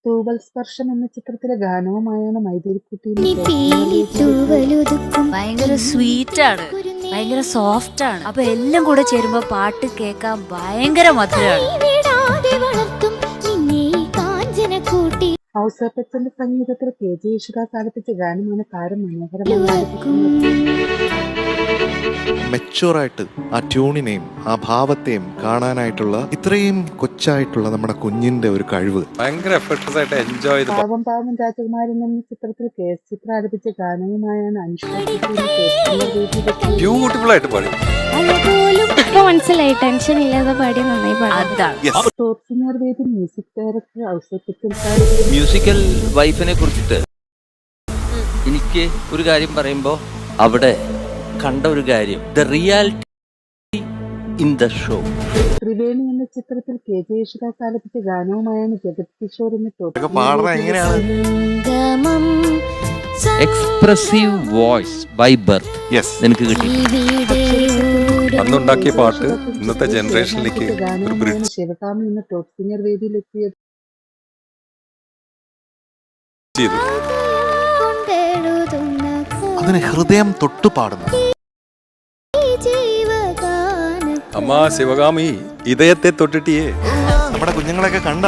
തൂവൽ സ്പർശം എന്ന ചിത്രത്തിലെ ഗാനവുമായാണ് മൈഥിലിക്കുട്ടി ഭയങ്കര സ്വീറ്റ് ആണ്, ഭയങ്കര സോഫ്റ്റ് ആണ്. അപ്പൊ എല്ലാം കൂടെ ചേരുമ്പോ പാട്ട് കേൾക്കാൻ ഭയങ്കര മധുരമാണ്. ഔസേപ്പച്ചന്റെ സംഗീതത്തിൽ KG യേശുദാസ് ആലപിച്ച ഗാനമാണ് താരം മനോഹരമായി മെച്ചൂറായിട്ട് ആ ട്യൂണിനെയും ആ ഭാവത്തെയും കാണാനായിട്ടുള്ള ഇത്രയും കൊച്ചായിട്ടുള്ള നമ്മുടെ കുഞ്ഞിന്റെ ഒരു കഴിവ് ഭയങ്കര എഫർട്ട്സ് ആയിട്ട് എൻജോയ് ചെയ്ത് പാവം പാവം രാജകുമാരൻ എന്ന ചിത്രത്തിൽ KS ചിത്ര ആലപിച്ച ഗാനവുമായാണ് അനുഷ്ക ബ്യൂട്ടിഫുൾ ആയിട്ട് പാടി. ഇപ്പൊ മനസ്സിലായി, ടെൻഷൻ ഇല്ലാതെ പാടി നന്നായി പാടി. അതാണ് ടോപ്പ് സിംഗർ വേദി മ്യൂസിക് ഡയറക്ടർ ഔസേപ്പച്ചൻ മ്യൂസിക്കൽ വൈഫിനെ കുറിച്ചിട്ട് എനിക്ക് ഒരു കാര്യം പറയുമ്പോൾ അവിടെ കണ്ട ഒരു കാര്യം, the reality in the show. Triveni എന്ന ചിത്രത്തിൽ KG യേശുദാസ് ആലപിച്ച ഗാനവുമായാണ് ജഗത് കിഷോർ എന്ന ടോപ്പ് പാടുന്നത് എങ്ങനെയാണ്? എക്സ്പ്രസീവ് വോയിസ് ബൈ ബർത്ത് നിനക്ക് കിട്ടി. അന്നുണ്ടാക്കിയ പാട്ട് ഇന്നത്തെ ജനറേഷനിലേക്ക് ഒരു ഗാനവുമായാണ് ബ്രിഡ്ജ് ശിവകാമി എന്ന ടോപ്പ് സിംഗർ വേദിയിലെത്തിയത്. ചെയ്തു. അതിന് ഹൃദയം തൊട്ടു പാടുന്നു. അമ്മ ശിവകാമി ഇതയത്തെ തൊട്ടിട്ടിയേ. നമ്മുടെ കുഞ്ഞുങ്ങളൊക്കെ കണ്ട